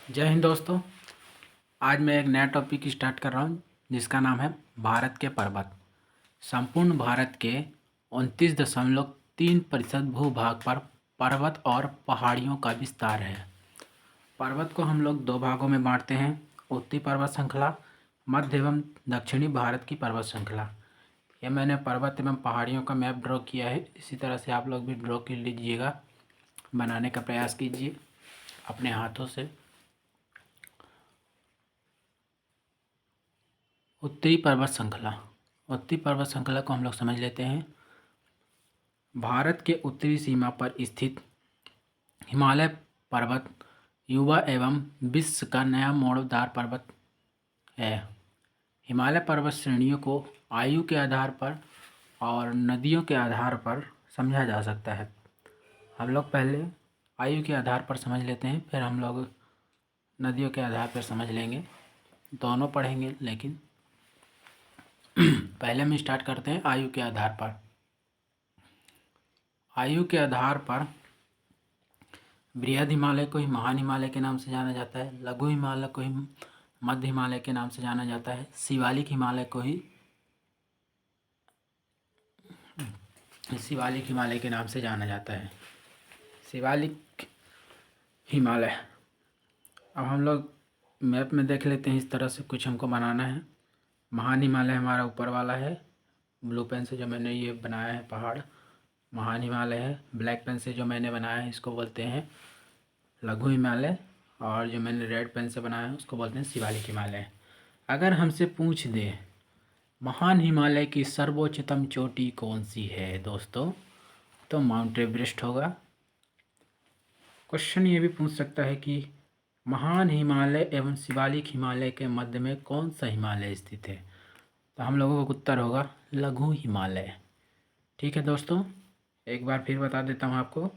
जय हिंद दोस्तों। आज मैं एक नया टॉपिक स्टार्ट कर रहा हूँ जिसका नाम है भारत के पर्वत। संपूर्ण भारत के 29.3% भूभाग पर पर्वत और पहाड़ियों का विस्तार है। पर्वत को हम लोग दो भागों में बांटते हैं, उत्तरी पर्वत श्रृंखला, मध्य एवं दक्षिणी भारत की पर्वत श्रृंखला। यह मैंने पर्वत एवं पहाड़ियों का मैप ड्रॉ किया है। इसी तरह से आप लोग भी ड्रॉ कर लीजिएगा, बनाने का प्रयास कीजिए अपने हाथों से। उत्तरी पर्वत श्रृंखला। उत्तरी पर्वत श्रृंखला को हम लोग समझ लेते हैं। भारत के उत्तरी सीमा पर स्थित हिमालय पर्वत युवा एवं विश्व का नया मोड़दार पर्वत है। हिमालय पर्वत श्रेणियों को आयु के आधार पर और नदियों के आधार पर समझा जा सकता है। हम लोग पहले आयु के आधार पर समझ लेते हैं, फिर हम लोग नदियों के आधार पर समझ लेंगे। दोनों पढ़ेंगे, लेकिन पहले हम स्टार्ट करते हैं आयु के आधार पर। आयु के आधार पर बृहद हिमालय को ही महान हिमालय के नाम से जाना जाता है, लघु हिमालय को ही मध्य हिमालय के नाम से जाना जाता है, शिवालिक हिमालय को ही शिवालिक हिमालय के नाम से जाना जाता है। शिवालिक हिमालय। अब हम लोग मैप में देख लेते हैं। इस तरह से कुछ हमको बनाना है। महान हिमालय हमारा ऊपर वाला है, ब्लू पेन से जो मैंने ये बनाया है पहाड़ महान हिमालय है। ब्लैक पेन से जो मैंने बनाया है इसको बोलते हैं लघु हिमालय, और जो मैंने रेड पेन से बनाया है उसको बोलते हैं शिवालिक हिमालय। अगर हमसे पूछ दे महान हिमालय की सर्वोच्चतम चोटी कौन सी है दोस्तों, तो माउंट एवरेस्ट होगा। क्वेश्चन ये भी पूछ सकता है कि महान हिमालय एवं शिवालिक हिमालय के मध्य में कौन सा हिमालय स्थित है, तो हम लोगों का उत्तर होगा लघु हिमालय। ठीक है दोस्तों, एक बार फिर बता देता हूँ आपको।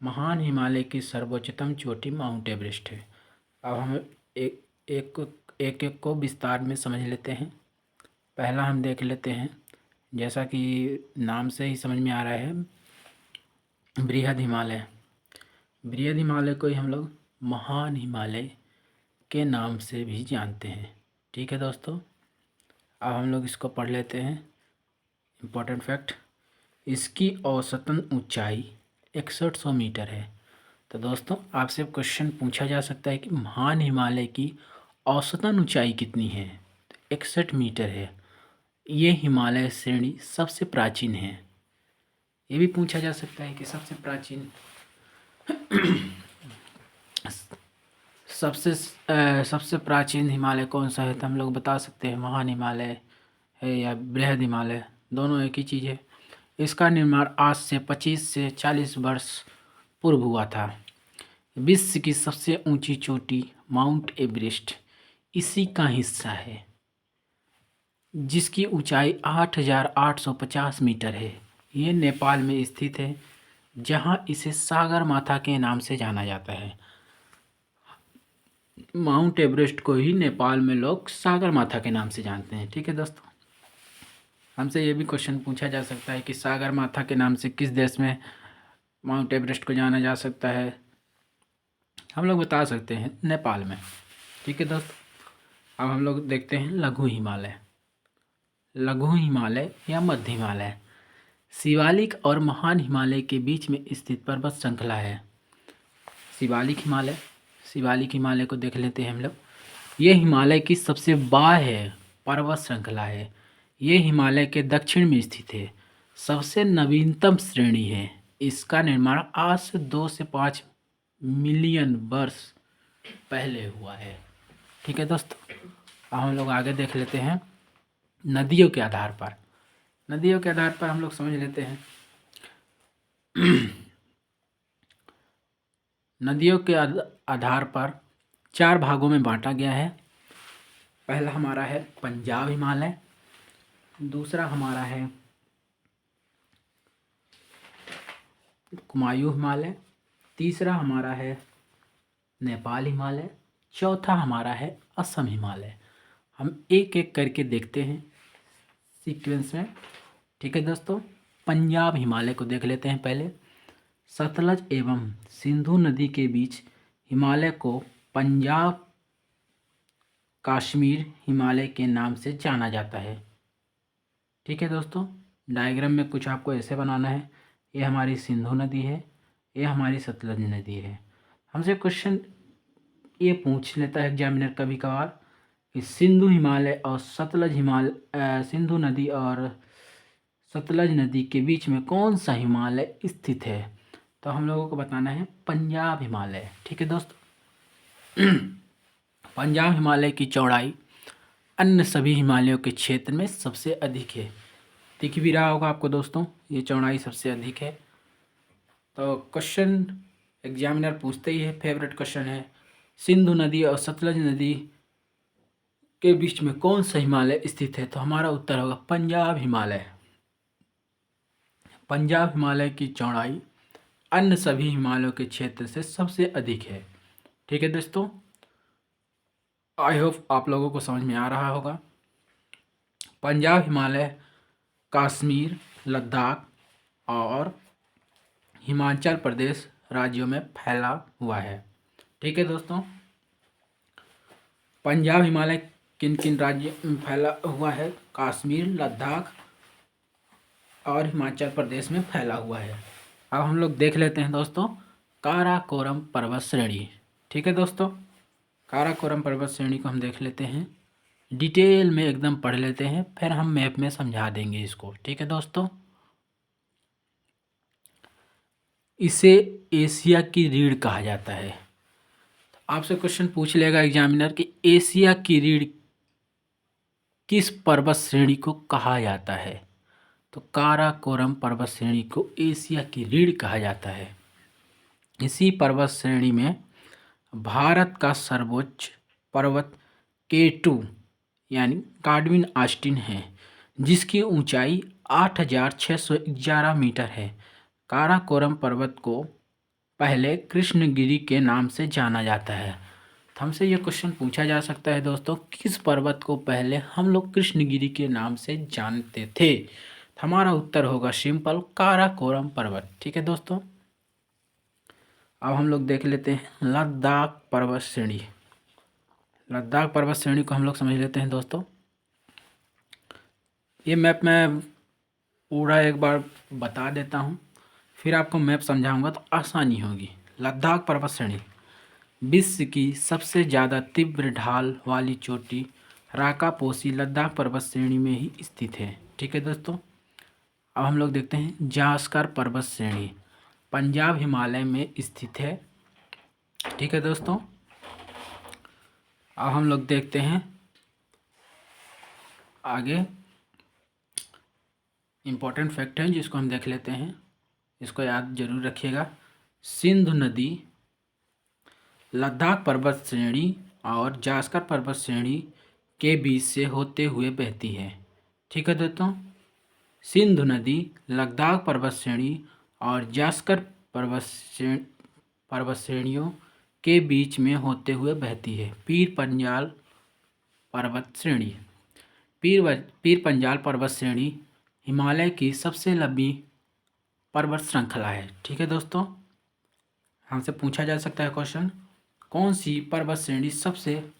महान हिमालय की सर्वोच्चतम चोटी माउंट एवरेस्ट है। अब हम एक को विस्तार में समझ लेते हैं। पहला हम देख लेते हैं, जैसा कि नाम से ही समझ में आ रहा है, बृहद हिमालय। बृहद हिमालय को ही हम लोग महान हिमालय के नाम से भी जानते हैं। ठीक है दोस्तों, अब हम लोग इसको पढ़ लेते हैं। इम्पोर्टेंट फैक्ट, इसकी औसतन ऊंचाई 6100 मीटर है। तो दोस्तों आपसे क्वेश्चन पूछा जा सकता है कि महान हिमालय की औसतन ऊंचाई कितनी है, तो 61 मीटर है। ये हिमालय श्रेणी सबसे प्राचीन है। ये भी पूछा जा सकता है कि सबसे प्राचीन सबसे प्राचीन हिमालय कौन सा है, तो हम लोग बता सकते हैं महान हिमालय है या बृहद हिमालय, दोनों एक ही चीज़ है। इसका निर्माण आज से 25 से 40 वर्ष पूर्व हुआ था। विश्व की सबसे ऊंची चोटी माउंट एवरेस्ट इसी का हिस्सा है, जिसकी ऊंचाई 8850 मीटर है। ये नेपाल में स्थित है, जहां इसे सागरमाथा के नाम से जाना जाता है। माउंट एवरेस्ट को ही नेपाल में लोग सागरमाथा के नाम से जानते हैं। ठीक है दोस्तों, हमसे ये भी क्वेश्चन पूछा जा सकता है कि सागरमाथा के नाम से किस देश में माउंट एवरेस्ट को जाना जा सकता है, हम लोग बता सकते हैं नेपाल में। ठीक है दोस्तों, अब हम लोग देखते हैं लघु हिमालय। लघु हिमालय या मध्य हिमालय शिवालिक और महान हिमालय के बीच में स्थित पर्वत श्रृंखला है। शिवालिक हिमालय, शिवालिक हिमालय को देख लेते हैं हम लोग। ये हिमालय की सबसे बाह्य पर्वत श्रृंखला है। ये हिमालय के दक्षिण में स्थित है, सबसे नवीनतम श्रेणी है। इसका निर्माण आज से 2 से 5 मिलियन वर्ष पहले हुआ है। ठीक है दोस्तों, अब हम लोग आगे देख लेते हैं नदियों के आधार पर। नदियों के आधार पर हम लोग समझ लेते हैं। नदियों के आधार पर 4 भागों में बांटा गया है। पहला हमारा है पंजाब हिमालय, दूसरा हमारा है कुमायूं हिमालय, तीसरा हमारा है नेपाल हिमालय, चौथा हमारा है असम हिमालय। हम एक एक करके देखते हैं सीक्वेंस में। ठीक है दोस्तों, पंजाब हिमालय को देख लेते हैं पहले। सतलज एवं सिंधु नदी के बीच हिमालय को पंजाब कश्मीर हिमालय के नाम से जाना जाता है। ठीक है दोस्तों, डायग्राम में कुछ आपको ऐसे बनाना है। ये हमारी सिंधु नदी है, ये हमारी सतलज नदी है। हमसे क्वेश्चन ये पूछ लेता है एग्जामिनर कभी कभार कि सिंधु हिमालय और सतलज सिंधु नदी और सतलज नदी के बीच में कौन सा हिमालय स्थित है? तो हम लोगों को बताना है पंजाब हिमालय। ठीक है दोस्तों, पंजाब हिमालय की चौड़ाई अन्य सभी हिमालयों के क्षेत्र में सबसे अधिक है। दिख भी रहा होगा आपको दोस्तों, ये चौड़ाई सबसे अधिक है। तो क्वेश्चन एग्जामिनर पूछते ही है, फेवरेट क्वेश्चन है, सिंधु नदी और सतलज नदी के बीच में कौन सा हिमालय स्थित है? तो हमारा उत्तर होगा पंजाब हिमालय। पंजाब हिमालय की चौड़ाई अन्य सभी हिमालयों के क्षेत्र से सबसे अधिक है। ठीक है दोस्तों, आई होप आप लोगों को समझ में आ रहा होगा। पंजाब हिमालय कश्मीर, लद्दाख और हिमाचल प्रदेश राज्यों में फैला हुआ है। ठीक है दोस्तों, पंजाब हिमालय किन किन राज्यों में फैला हुआ है? कश्मीर, लद्दाख और हिमाचल प्रदेश में फैला हुआ है। अब हम लोग देख लेते हैं दोस्तों काराकोरम पर्वत श्रेणी। ठीक है दोस्तों, काराकोरम पर्वत श्रेणी को हम देख लेते हैं, डिटेल में एकदम पढ़ लेते हैं, फिर हम मैप में समझा देंगे इसको। ठीक है दोस्तों, इसे एशिया की रीढ़ कहा जाता है। आपसे क्वेश्चन पूछ लेगा एग्जामिनर कि एशिया की रीढ़ किस पर्वत श्रेणी को कहा जाता है? तो काराकोरम पर्वत श्रेणी को एशिया की रीढ़ कहा जाता है। इसी पर्वत श्रेणी में भारत का सर्वोच्च पर्वत K2 यानी गाडविन ऑस्टिन है, जिसकी ऊंचाई 8,611 मीटर है। काराकोरम पर्वत को पहले कृष्णगिरी के नाम से जाना जाता है। तो हमसे ये क्वेश्चन पूछा जा सकता है दोस्तों, किस पर्वत को पहले हम लोग कृष्णगिरी के नाम से जानते थे? तो हमारा उत्तर होगा सिंपल, काराकोरम पर्वत। ठीक है दोस्तों, अब हम लोग देख लेते हैं लद्दाख पर्वत श्रेणी। लद्दाख पर्वत श्रेणी को हम लोग समझ लेते हैं दोस्तों। ये मैप मैं पूरा एक बार बता देता हूँ, फिर आपको मैप समझाऊंगा तो आसानी होगी। लद्दाख पर्वत श्रेणी विश्व की सबसे ज़्यादा तीव्र ढाल वाली चोटी राकापोसी लद्दाख पर्वत श्रेणी में ही स्थित है। ठीक है दोस्तों, अब हम लोग देखते हैं जास्कर पर्वत श्रेणी, पंजाब हिमालय में स्थित है। ठीक है दोस्तों, अब हम लोग देखते हैं आगे इम्पोर्टेंट फैक्ट है जिसको हम देख लेते हैं, इसको याद जरूर रखिएगा। सिंधु नदी लद्दाख पर्वत श्रेणी और जास्कर पर्वत श्रेणी के बीच से होते हुए बहती है। ठीक है दोस्तों, सिंधु नदी लद्दाख पर्वत श्रेणी और जास्कर पर्वत श्रेणियों के बीच में होते हुए बहती है। पीर पंजाल पर्वत श्रेणी पीर पंजाल पर्वत श्रेणी हिमालय की सबसे लंबी पर्वत श्रृंखला है। ठीक है दोस्तों, हमसे पूछा जा सकता है क्वेश्चन, कौन सी पर्वत श्रेणी सबसे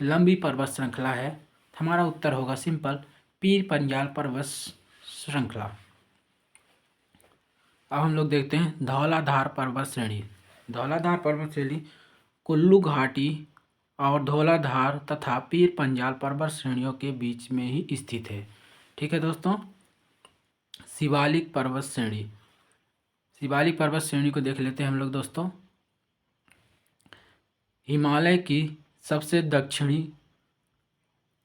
लंबी पर्वत श्रृंखला है? हमारा उत्तर होगा सिंपल, पीर पंजाल पर्वत श्रृंखला। अब हम लोग देखते हैं धौलाधार पर्वत श्रेणी। धौलाधार पर्वत श्रेणी कुल्लू घाटी और धौलाधार तथा पीर पंजाल पर्वत श्रेणियों के बीच में ही स्थित है। ठीक है दोस्तों, शिवालिक पर्वत श्रेणी, शिवालिक पर्वत श्रेणी को देख लेते हैं हम लोग दोस्तों। हिमालय की सबसे दक्षिणी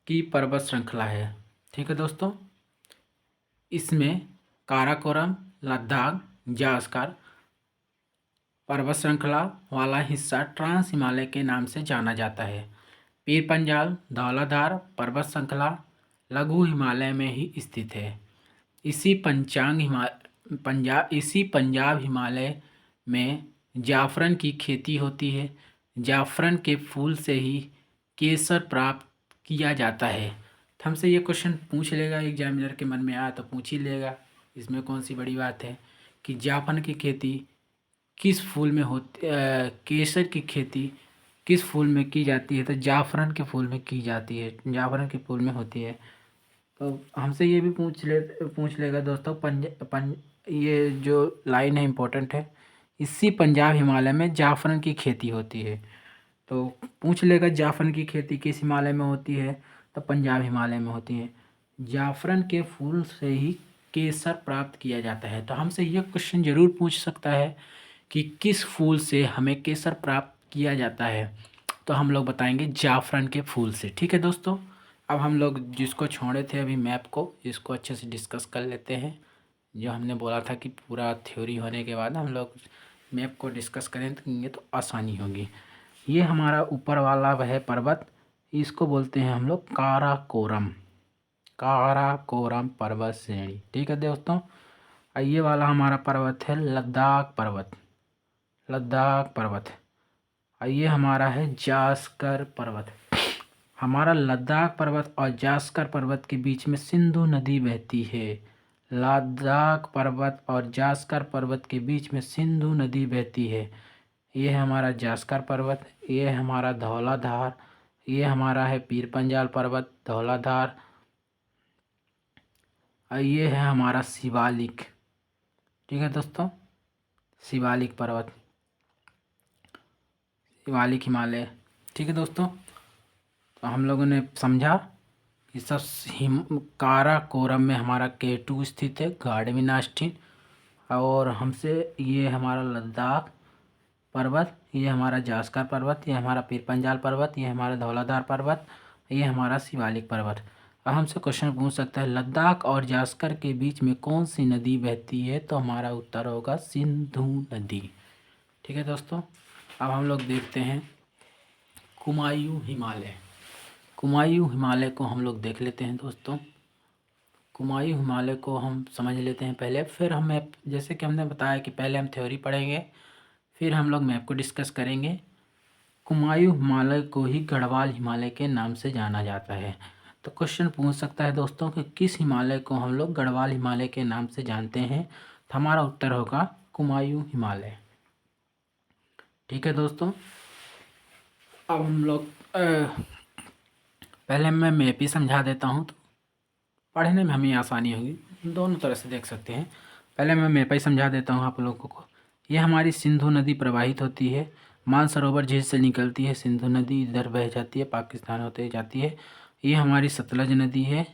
की पर्वत श्रृंखला है। ठीक है दोस्तों, इसमें काराकोरम, लद्दाख, जास्कर पर्वत श्रृंखला वाला हिस्सा ट्रांस हिमालय के नाम से जाना जाता है। पीर पंजाल धौलाधार पर्वत श्रृंखला लघु हिमालय में ही स्थित है। इसी पंजाब हिमालय में जाफरन की खेती होती है। जाफरन के फूल से ही केसर प्राप्त किया जाता है। तो हमसे ये क्वेश्चन पूछ लेगा एग्जामिनर के मन में आया तो पूछ ही लेगा, इसमें कौन सी बड़ी बात है कि जाफरन की खेती किस फूल में होती, केसर की खेती किस फूल में की जाती है? तो जाफरन के फूल में की जाती है, जाफरन के फूल में होती है। तो हमसे ये भी पूछ लेगा दोस्तों, ये जो लाइन है इम्पोर्टेंट है, इसी पंजाब हिमालय में जाफरन की खेती होती है। तो पूछ लेगा जाफरन की खेती किस हिमालय में होती है? तो पंजाब हिमालय में होती है। जाफरन के फूल से ही केसर प्राप्त किया जाता है। तो हमसे ये क्वेश्चन ज़रूर पूछ सकता है कि किस फूल से हमें केसर प्राप्त किया जाता है? तो हम लोग बताएंगे जाफरन के फूल से। ठीक है दोस्तों, अब हम लोग जिसको छोड़े थे अभी मैप को, इसको अच्छे से डिस्कस कर लेते हैं। जो हमने बोला था कि पूरा थ्योरी होने के बाद हम लोग मैप को डिस्कस करेंगे तो आसानी होगी। ये हमारा ऊपर वाला वह पर्वत, इसको बोलते हैं हम लोग काराकोरम, काराकोरम पर्वत श्रेणी। ठीक है दोस्तों, ये वाला हमारा पर्वत है लद्दाख पर्वत, लद्दाख पर्वत। ये हमारा है जास्कर पर्वत। हमारा लद्दाख पर्वत और जास्कर पर्वत के बीच में सिंधु नदी बहती है। लद्दाख पर्वत और जास्कर पर्वत के बीच में सिंधु नदी बहती है। ये है हमारा जास्कर पर्वत, ये है हमारा धौलाधार, ये हमारा है पीर पंजाल पर्वत धौलाधार, और ये है हमारा शिवालिक। ठीक है दोस्तों, शिवालिक पर्वत, शिवालिक हिमालय। ठीक है दोस्तों, तो हम लोगों ने समझा कि सब काराकोरम में हमारा K2 स्थित है, गार्डविनास्टिन। और हमसे ये हमारा लद्दाख पर्वत, ये हमारा जास्कर पर्वत, ये हमारा पीर पंजाल पर्वत, ये हमारा धौलाधार पर्वत, ये हमारा शिवालिक पर्वत। अब हमसे क्वेश्चन पूछ सकता है लद्दाख और जास्कर के बीच में कौन सी नदी बहती है? तो हमारा उत्तर होगा सिंधु नदी। ठीक है दोस्तों, अब हम लोग देखते हैं कुमायूं हिमालय। कुमायूं हिमालय को हम लोग देख लेते हैं दोस्तों। कुमायूं हिमालय को हम समझ लेते हैं पहले, फिर हम मैप, जैसे कि हमने बताया कि पहले हम थ्योरी पढ़ेंगे, फिर हम लोग मैप को डिस्कस करेंगे। कुमायूं हिमालय को ही गढ़वाल हिमालय के नाम से जाना जाता है। तो क्वेश्चन पूछ सकता है दोस्तों कि किस हिमालय को हम लोग गढ़वाल हिमालय के नाम से जानते हैं? तो हमारा उत्तर होगा कुमायूं हिमालय। ठीक है दोस्तों, अब हम लोग पहले मैं मैप ही समझा देता हूँ, तो पढ़ने में हमें आसानी होगी। दोनों तरह से देख सकते हैं। पहले मैं मैप ही समझा देता हूँ आप लोगों को। ये हमारी सिंधु नदी प्रवाहित होती है, मानसरोवर झील से निकलती है, सिंधु नदी इधर बह जाती है, पाकिस्तान होते जाती है। ये हमारी सतलज नदी है।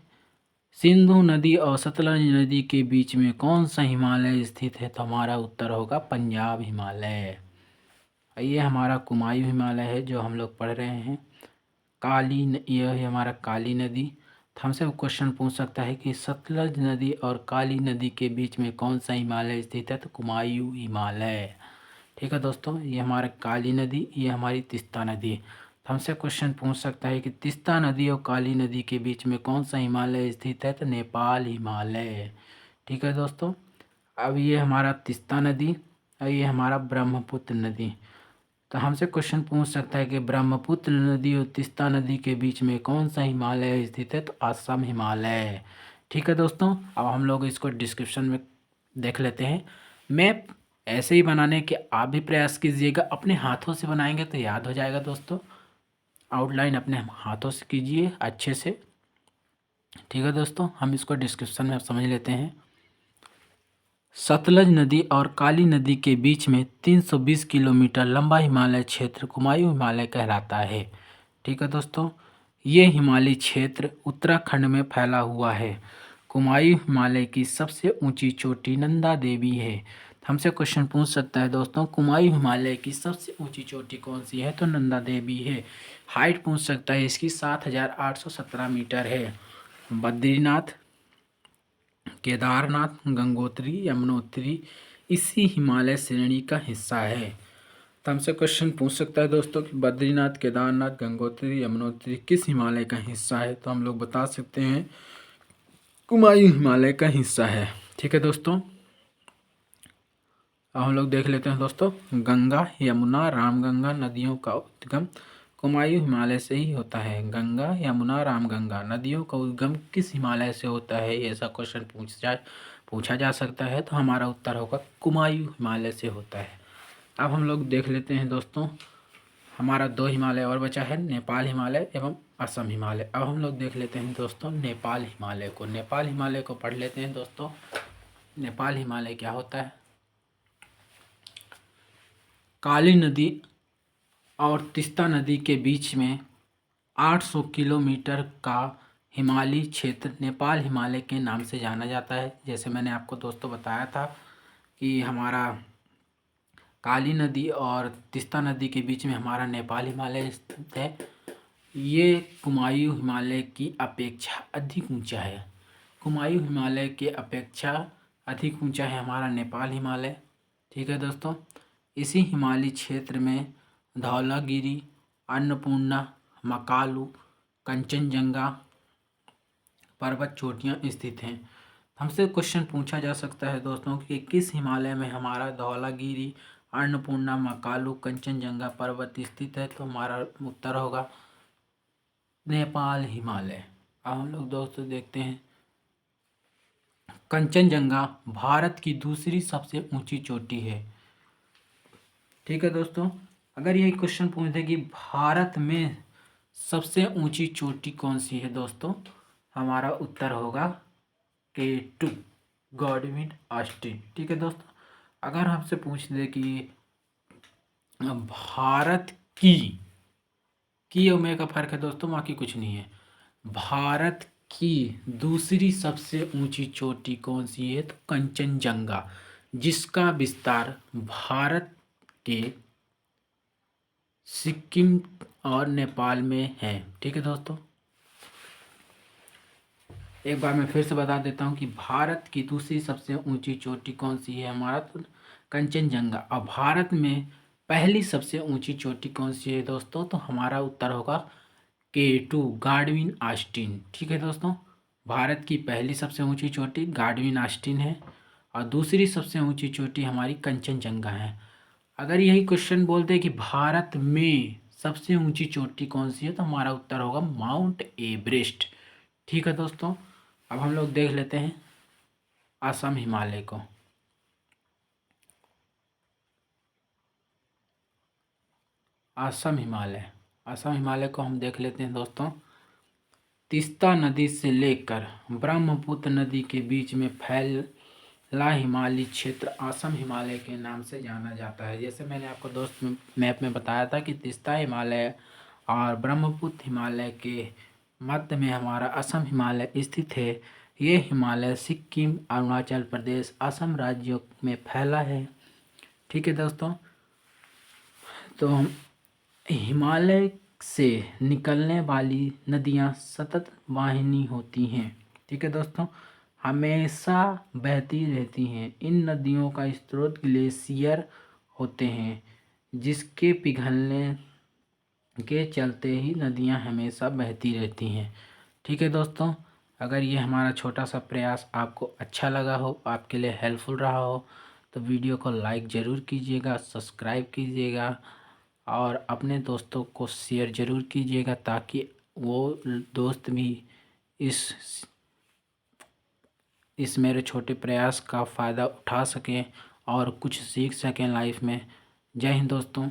सिंधु नदी और सतलज नदी के बीच में कौन सा हिमालय स्थित है? तो हमारा उत्तर होगा पंजाब हिमालय। ये हमारा कुमायूं हिमालय है जो हम लोग पढ़ रहे हैं। यह है हमारा काली नदी। तो हमसे क्वेश्चन पूछ सकता है कि सतलज नदी और काली नदी के बीच में कौन सा हिमालय स्थित है? तो कुमायूं हिमालय। ठीक है दोस्तों, ये हमारा काली नदी, ये हमारी तीस्ता नदी। तो हमसे क्वेश्चन पूछ सकता है कि तीस्ता नदी और काली नदी के बीच में कौन सा हिमालय स्थित है? तो नेपाल हिमालय। ठीक है दोस्तों, अब ये हमारा तीस्ता नदी और ये हमारा ब्रह्मपुत्र नदी। तो हमसे क्वेश्चन पूछ सकता है कि ब्रह्मपुत्र नदी और तीस्ता नदी के बीच में कौन सा हिमालय स्थित है? तो असम हिमालय। ठीक है दोस्तों, अब हम लोग इसको डिस्क्रिप्शन में देख लेते हैं। मैप ऐसे ही बनाने के आप भी प्रयास कीजिएगा, अपने हाथों से बनाएंगे तो याद हो जाएगा दोस्तों। आउटलाइन अपने हाथों से कीजिए अच्छे से। ठीक है दोस्तों, हम इसको डिस्क्रिप्शन में समझ लेते हैं। सतलज नदी और काली नदी के बीच में 320 किलोमीटर लंबा हिमालय क्षेत्र कुमायूं हिमालय कहलाता है। ठीक है दोस्तों, ये हिमालय क्षेत्र उत्तराखंड में फैला हुआ है। कुमायूं हिमालय की सबसे ऊंची चोटी नंदा देवी है। हमसे क्वेश्चन पूछ सकता है दोस्तों कुमायूं हिमालय की सबसे ऊंची चोटी कौन सी है? तो नंदा देवी है। हाइट पूछ सकता है इसकी 7,817 मीटर है। बद्रीनाथ, केदारनाथ, गंगोत्री, यमुनोत्री इसी हिमालय श्रेणी का हिस्सा है। तो हमसे क्वेश्चन पूछ सकता है दोस्तों कि बद्रीनाथ, केदारनाथ, गंगोत्री, यमुनोत्री किस हिमालय का हिस्सा है? तो हम लोग बता सकते हैं कुमायूं हिमालय का हिस्सा है। ठीक है दोस्तों, अब हम लोग देख लेते हैं दोस्तों, गंगा, यमुना, रामगंगा नदियों का उद्गम कुमायूं हिमालय से ही होता है। गंगा, यमुना, रामगंगा नदियों का उद्गम किस हिमालय से होता है? ऐसा क्वेश्चन पूछा जा सकता है। तो हमारा उत्तर होगा कुमायूं हिमालय से होता है। अब हम लोग देख लेते हैं दोस्तों हमारा 2 हिमालय और बचा है, नेपाल हिमालय एवं असम हिमालय। अब हम लोग देख लेते हैं दोस्तों नेपाल हिमालय को। नेपाल हिमालय को पढ़ लेते हैं दोस्तों। नेपाल हिमालय क्या होता है? काली नदी और तीस्ता नदी के बीच में 800 किलोमीटर का हिमालयी क्षेत्र नेपाल हिमालय के नाम से जाना जाता है। जैसे मैंने आपको दोस्तों बताया था कि हमारा काली नदी और तीस्ता नदी के बीच में हमारा नेपाल हिमालय स्थित है। ये कुमायूं हिमालय की अपेक्षा अधिक ऊंचा है। कुमायूं हिमालय के अपेक्षा अधिक ऊंचा है हमारा नेपाल हिमालय। ठीक है दोस्तों। इसी हिमालयी क्षेत्र में धौलागिरी, अन्नपूर्णा, मकालू, कंचनजंगा पर्वत चोटियाँ स्थित हैं। हमसे क्वेश्चन पूछा जा सकता है दोस्तों कि किस हिमालय में हमारा धौलागिरी, अन्नपूर्णा, मकालू, कंचनजंगा पर्वत स्थित है? तो हमारा उत्तर होगा नेपाल हिमालय। अब हम लोग दोस्तों देखते हैं कंचनजंगा भारत की दूसरी सबसे ऊंची चोटी है। ठीक है दोस्तों। अगर यही क्वेश्चन पूछ दे कि भारत में सबसे ऊंची चोटी कौन सी है दोस्तों, हमारा उत्तर होगा K2 गॉडविन ऑस्टिन। ठीक है दोस्तों। अगर हमसे पूछ दे कि भारत की और में का फर्क है दोस्तों, बाकी कुछ नहीं है। भारत की दूसरी सबसे ऊंची चोटी कौन सी है? तो कंचनजंगा, जिसका विस्तार भारत के सिक्किम और नेपाल में है। ठीक है दोस्तों। एक बार मैं फिर से बता देता हूँ कि भारत की दूसरी सबसे ऊंची चोटी कौन सी है? हमारा तो कंचनजंगा। और भारत में पहली सबसे ऊंची चोटी कौन सी है दोस्तों? तो हमारा उत्तर होगा K2 गॉडविन ऑस्टिन। ठीक है दोस्तों। भारत की पहली सबसे ऊंची चोटी गॉडविन ऑस्टिन है और दूसरी सबसे ऊंची चोटी हमारी कंचनजंगा है। अगर यही क्वेश्चन बोलते कि भारत में सबसे ऊंची चोटी कौन सी है, तो हमारा उत्तर होगा माउंट एवरेस्ट। ठीक है दोस्तों। अब हम लोग देख लेते हैं असम हिमालय को। असम हिमालय को हम देख लेते हैं दोस्तों। तीस्ता नदी से लेकर ब्रह्मपुत्र नदी के बीच में फैला हिमालयी क्षेत्र असम हिमालय के नाम से जाना जाता है। जैसे मैंने आपको दोस्त मैप में बताया था कि तीस्ता हिमालय और ब्रह्मपुत्र हिमालय के मध्य में हमारा असम हिमालय स्थित है। ये हिमालय सिक्किम, अरुणाचल प्रदेश, असम राज्यों में फैला है। ठीक है दोस्तों। तो हम हिमालय से निकलने वाली नदियाँ सतत वाहिनी होती हैं। ठीक है दोस्तों। हमेशा बहती रहती हैं। इन नदियों का स्रोत ग्लेशियर होते हैं, जिसके पिघलने के चलते ही नदियाँ हमेशा बहती रहती हैं। ठीक है दोस्तों। अगर ये हमारा छोटा सा प्रयास आपको अच्छा लगा हो, आपके लिए हेल्पफुल रहा हो, तो वीडियो को लाइक ज़रूर कीजिएगा, सब्सक्राइब कीजिएगा और अपने दोस्तों को शेयर ज़रूर कीजिएगा, ताकि वो दोस्त भी इस मेरे छोटे प्रयास का फ़ायदा उठा सकें और कुछ सीख सकें लाइफ में। जय हिंद दोस्तों।